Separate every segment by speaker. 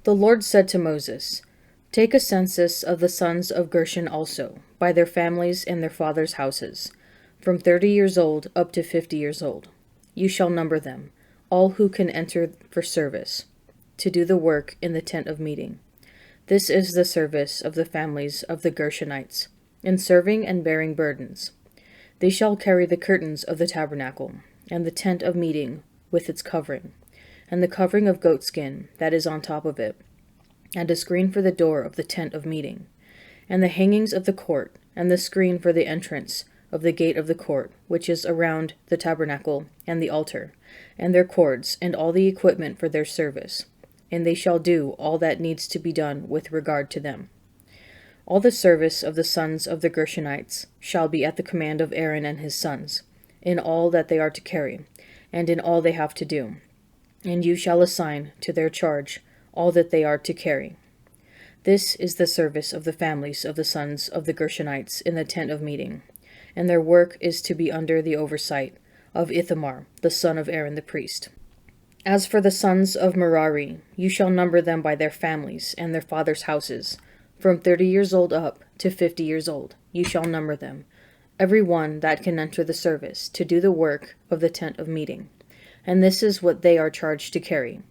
Speaker 1: The Lord said to Moses, Take a census of the sons of Gershon also, by their families and their fathers' houses, from 30 years old up to 50 years old. You shall number them, all who can enter for service, to do the work in the tent of meeting. This is the service of the families of the Gershonites, in serving and bearing burdens. They shall carry the curtains of the tabernacle, and the tent of meeting with its covering, and the covering of goatskin that is on top of it, and a screen for the door of the tent of meeting, and the hangings of the court, and the screen for the entrance of the gate of the court, which is around the tabernacle and the altar, and their cords, and all the equipment for their service. And they shall do all that needs to be done with regard to them. All the service of the sons of the Gershonites shall be at the command of Aaron and his sons, in all that they are to carry, and in all they have to do. And you shall assign to their charge all that they are to carry. This is the service of the families of the sons of the Gershonites in the tent of meeting, and their work is to be under the oversight of Ithamar, the son of Aaron the priest. As for the sons of Merari, you shall number them by their families and their fathers' houses, from 30 years old up to 50 years old. You shall number them, every one that can enter the service, to do the work of the tent of meeting. And this is what they are charged to carry,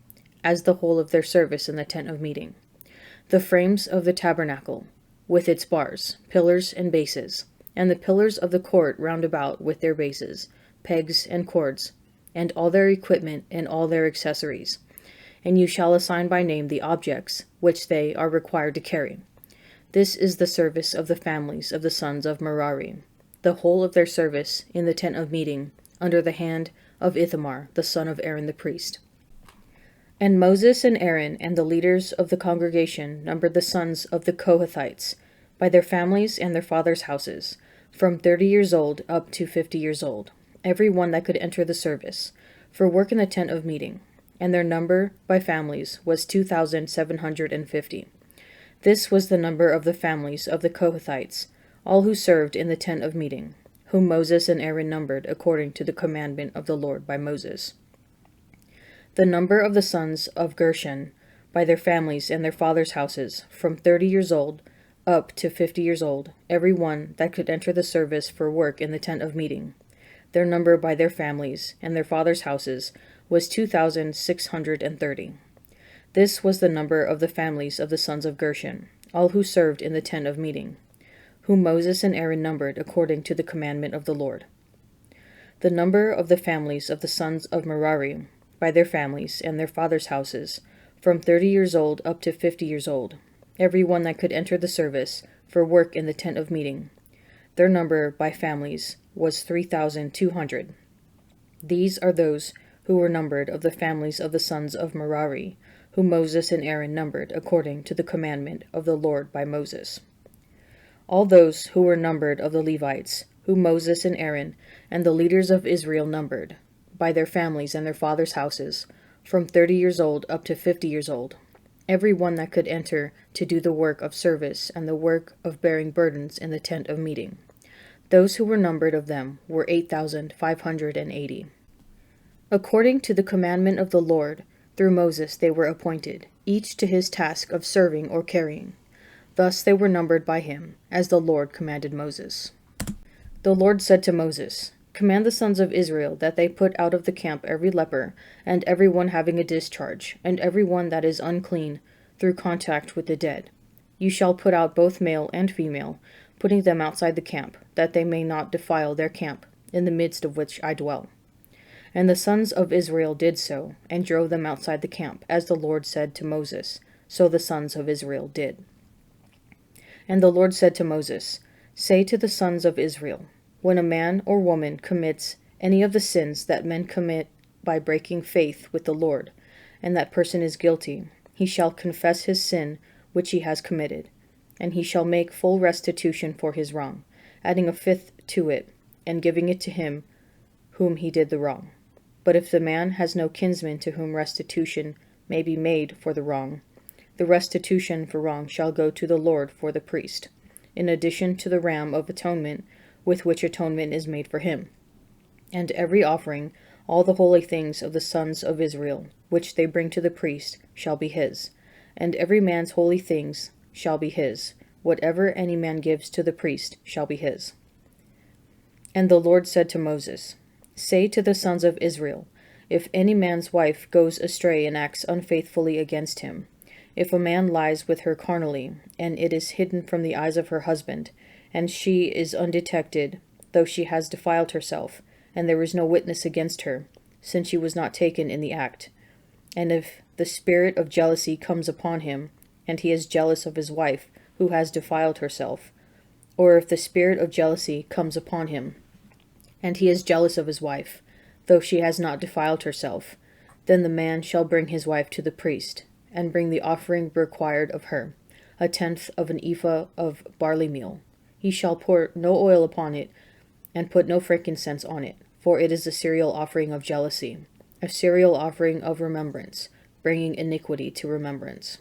Speaker 1: as the whole of their service in the tent of meeting: the frames of the tabernacle, with its bars, pillars, and bases, and the pillars of the court round about with their bases, pegs, and cords, and all their equipment and all their accessories. And you shall assign by name the objects which they are required to carry. This is the service of the families of the sons of Merari, the whole of their service in the tent of meeting, under the hand of Ithamar, the son of Aaron the priest. And Moses and Aaron and the leaders of the congregation numbered the sons of the Kohathites, by their families and their fathers' houses, from 30 years old up to 50 years old, every one that could enter the service, for work in the tent of meeting, and their number by families was 2,750. This was the number of the families of the Kohathites, all who served in the tent of meeting, whom Moses and Aaron numbered according to the commandment of the Lord by Moses. The number of the sons of Gershon, by their families and their fathers' houses, from 30 years old up to 50 years old, every one that could enter the service for work in the tent of meeting. Their number by their families and their fathers' houses was 2,630. This was the number of the families of the sons of Gershon, all who served in the tent of meeting, whom Moses and Aaron numbered according to the commandment of the Lord. The number of the families of the sons of Merari, by their families and their fathers' houses, from 30 years old up to 50 years old, every one that could enter the service for work in the tent of meeting. Their number by families was 3,200. These are those who were numbered of the families of the sons of Merari, whom Moses and Aaron numbered according to the commandment of the Lord by Moses. All those who were numbered of the Levites, whom Moses and Aaron and the leaders of Israel numbered, by their families and their fathers' houses, from 30 years old up to 50 years old, every one that could enter to do the work of service and the work of bearing burdens in the tent of meeting. Those who were numbered of them were 8,580. According to the commandment of the Lord, through Moses they were appointed, each to his task of serving or carrying. Thus they were numbered by him, as the Lord commanded Moses. The Lord said to Moses, Command the sons of Israel that they put out of the camp every leper, and every one having a discharge, and every one that is unclean through contact with the dead. You shall put out both male and female, putting them outside the camp, that they may not defile their camp, in the midst of which I dwell. And the sons of Israel did so, and drove them outside the camp, as the Lord said to Moses. So the sons of Israel did. And the Lord said to Moses, Say to the sons of Israel, When a man or woman commits any of the sins that men commit by breaking faith with the Lord, and that person is guilty, he shall confess his sin which he has committed, and he shall make full restitution for his wrong, adding a fifth to it, and giving it to him whom he did the wrong. But if the man has no kinsman to whom restitution may be made for the wrong, the restitution for wrong shall go to the Lord for the priest, in addition to the ram of atonement with which atonement is made for him. And every offering, all the holy things of the sons of Israel, which they bring to the priest, shall be his, and every man's holy things shall be his. Whatever any man gives to the priest shall be his. And the Lord said to Moses, Say to the sons of Israel, if any man's wife goes astray and acts unfaithfully against him, if a man lies with her carnally, and it is hidden from the eyes of her husband, and she is undetected, though she has defiled herself, and there is no witness against her, since she was not taken in the act, and if the spirit of jealousy comes upon him, and he is jealous of his wife, who has defiled herself, or if the spirit of jealousy comes upon him, and he is jealous of his wife, though she has not defiled herself, then the man shall bring his wife to the priest, and bring the offering required of her, 1/10 of an ephah of barley meal. He shall pour no oil upon it, and put no frankincense on it, for it is a cereal offering of jealousy, a cereal offering of remembrance, bringing iniquity to remembrance.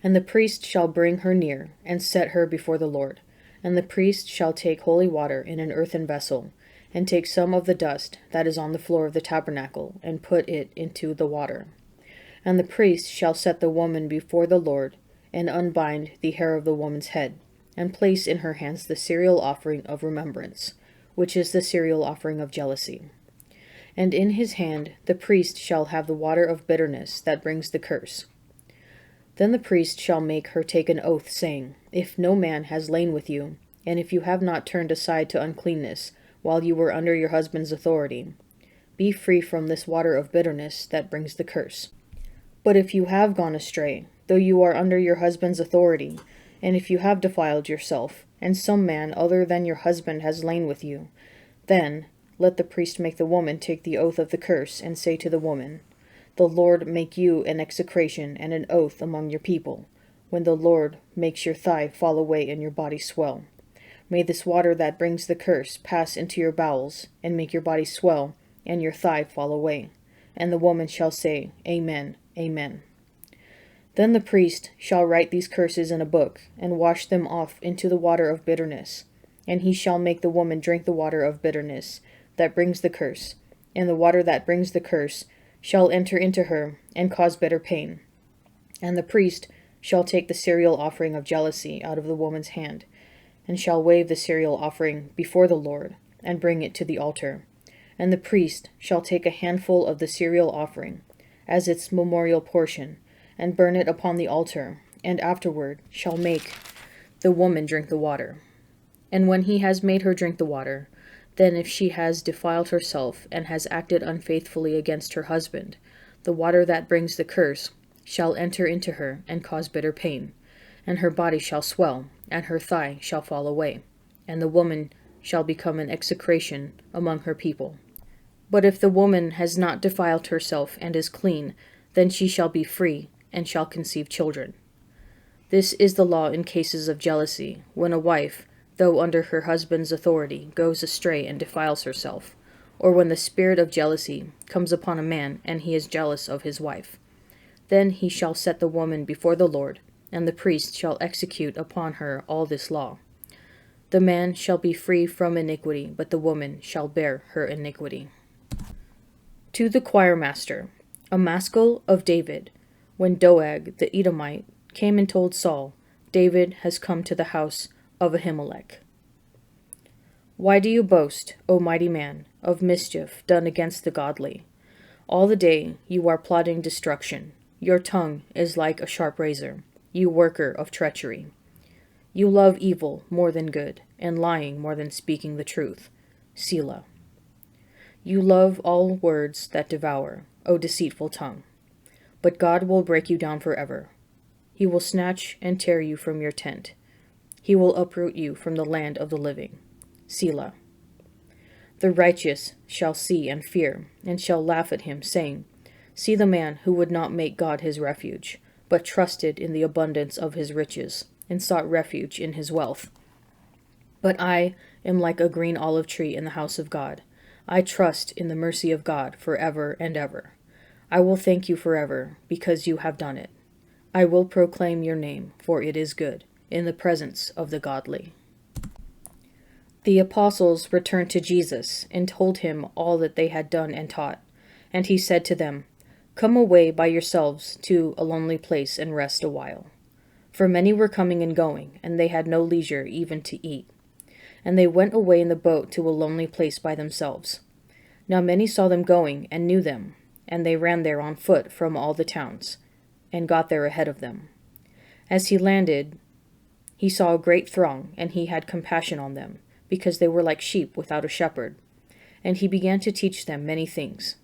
Speaker 1: And the priest shall bring her near, and set her before the Lord. And the priest shall take holy water in an earthen vessel, and take some of the dust that is on the floor of the tabernacle, and put it into the water. And the priest shall set the woman before the Lord, and unbind the hair of the woman's head, and place in her hands the cereal offering of remembrance, which is the cereal offering of jealousy. And in his hand the priest shall have the water of bitterness that brings the curse. Then the priest shall make her take an oath, saying, If no man has lain with you, and if you have not turned aside to uncleanness, while you were under your husband's authority, be free from this water of bitterness that brings the curse. But if you have gone astray, though you are under your husband's authority, and if you have defiled yourself, and some man other than your husband has lain with you, then let the priest make the woman take the oath of the curse, and say to the woman, The Lord make you an execration and an oath among your people, when the Lord makes your thigh fall away and your body swell. May this water that brings the curse pass into your bowels, and make your body swell, and your thigh fall away. And the woman shall say, Amen, Amen. Then the priest shall write these curses in a book, and wash them off into the water of bitterness. And he shall make the woman drink the water of bitterness that brings the curse, and the water that brings the curse shall enter into her, and cause bitter pain. And the priest shall take the cereal offering of jealousy out of the woman's hand, and shall wave the cereal offering before the Lord, and bring it to the altar. And the priest shall take a handful of the cereal offering, as its memorial portion, and burn it upon the altar, and afterward shall make the woman drink the water. And when he has made her drink the water, then if she has defiled herself, and has acted unfaithfully against her husband, the water that brings the curse shall enter into her, and cause bitter pain, and her body shall swell, and her thigh shall fall away, and the woman shall become an execration among her people. But if the woman has not defiled herself and is clean, then she shall be free, and shall conceive children. This is the law in cases of jealousy, when a wife, though under her husband's authority, goes astray and defiles herself, or when the spirit of jealousy comes upon a man, and he is jealous of his wife. Then he shall set the woman before the Lord, and the priest shall execute upon her all this law. The man shall be free from iniquity, but the woman shall bear her iniquity. To the choir master, a maskil of David, when Doeg the Edomite came and told Saul, David has come to the house of Ahimelech. Why do you boast, O mighty man, of mischief done against the godly? All the day you are plotting destruction. Your tongue is like a sharp razor, you worker of treachery. You love evil more than good, and lying more than speaking the truth. Selah. You love all words that devour, O deceitful tongue. But God will break you down forever. He will snatch and tear you from your tent. He will uproot you from the land of the living. Selah. The righteous shall see and fear, and shall laugh at him, saying, See the man who would not make God his refuge, but trusted in the abundance of his riches, and sought refuge in his wealth. But I am like a green olive tree in the house of God. I trust in the mercy of God forever and ever. I will thank you forever, because you have done it. I will proclaim your name, for it is good, in the presence of the godly. The apostles returned to Jesus, and told him all that they had done and taught. And he said to them, Come away by yourselves to a lonely place and rest a while. For many were coming and going, and they had no leisure even to eat. And they went away in the boat to a lonely place by themselves. Now many saw them going, and knew them, and they ran there on foot from all the towns, and got there ahead of them. As he landed, he saw a great throng, and he had compassion on them, because they were like sheep without a shepherd. And he began to teach them many things.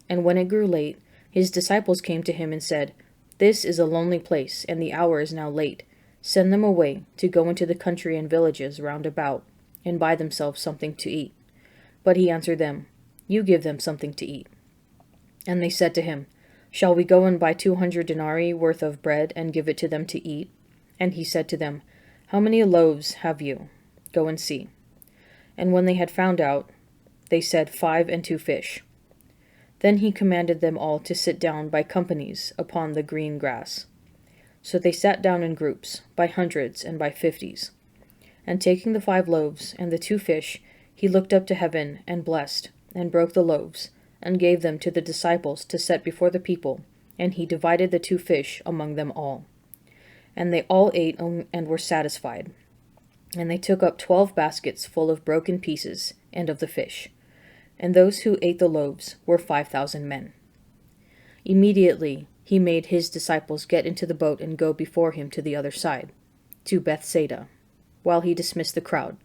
Speaker 1: And when it grew late, his disciples came to him and said, This is a lonely place, and the hour is now late. Send them away to go into the country and villages round about, and buy themselves something to eat. But he answered them, You give them something to eat. And they said to him, Shall we go and buy 200 denarii worth of bread and give it to them to eat? And he said to them, How many loaves have you? Go and see. And when they had found out, they said, 5 and 2 fish. Then he commanded them all to sit down by companies upon the green grass. So they sat down in groups, by hundreds and by 50s. And taking the 5 loaves and the 2 fish, he looked up to heaven and blessed, and broke the loaves, and gave them to the disciples to set before the people, and he divided the 2 fish among them all. And they all ate and were satisfied. And they took up 12 baskets full of broken pieces, and of the fish. And those who ate the loaves were 5,000 men. Immediately he made his disciples get into the boat and go before him to the other side, to Bethsaida, while he dismissed the crowd.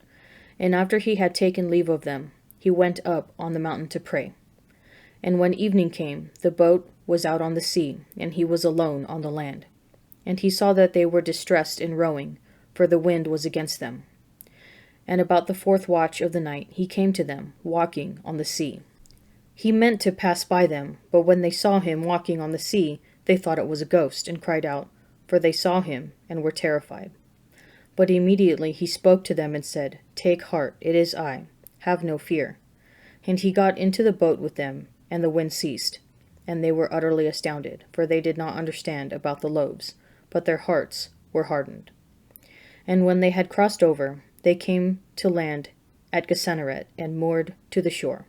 Speaker 1: And after he had taken leave of them, he went up on the mountain to pray. And when evening came, the boat was out on the sea, and he was alone on the land. And he saw that they were distressed in rowing, for the wind was against them. And about the 4th watch of the night he came to them, walking on the sea. He meant to pass by them, but when they saw him walking on the sea, they thought it was a ghost, and cried out, for they saw him, and were terrified. But immediately he spoke to them and said, Take heart, it is I. Have no fear. And he got into the boat with them, and the wind ceased. And they were utterly astounded, for they did not understand about the loaves, but their hearts were hardened. And when they had crossed over, they came to land at Gennesaret, and moored to the shore.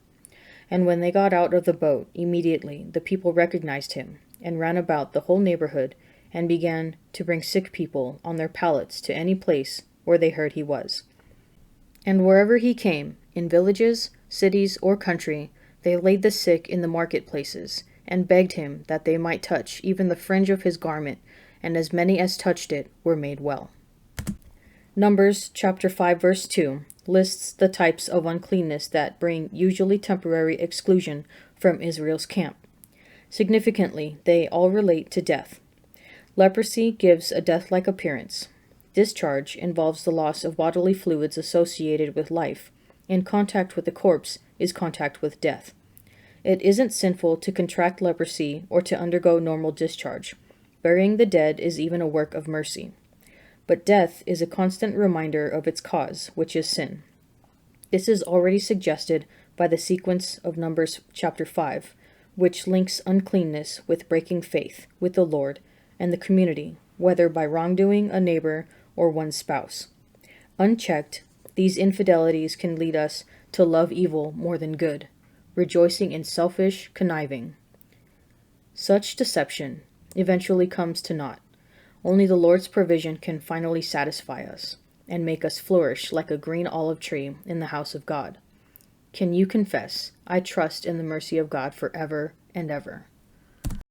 Speaker 1: And when they got out of the boat, immediately the people recognized him, and ran about the whole neighborhood, and began to bring sick people on their pallets to any place where they heard he was. And wherever he came, in villages, cities, or country, they laid the sick in the marketplaces, and begged him that they might touch even the fringe of his garment, and as many as touched it were made well. Numbers chapter 5 verse 2 lists the types of uncleanness that bring usually temporary exclusion from Israel's camp. Significantly, they all relate to death. Leprosy gives a death-like appearance. Discharge involves the loss of bodily fluids associated with life, and contact with the corpse is contact with death. It isn't sinful to contract leprosy or to undergo normal discharge. Burying the dead is even a work of mercy. But death is a constant reminder of its cause, which is sin. This is already suggested by the sequence of Numbers chapter 5, which links uncleanness with breaking faith with the Lord and the community, whether by wrongdoing a neighbor or one's spouse. Unchecked, these infidelities can lead us to love evil more than good, rejoicing in selfish conniving. Such deception eventually comes to naught. Only the Lord's provision can finally satisfy us and make us flourish like a green olive tree in the house of God. Can you confess, I trust in the mercy of God forever and ever?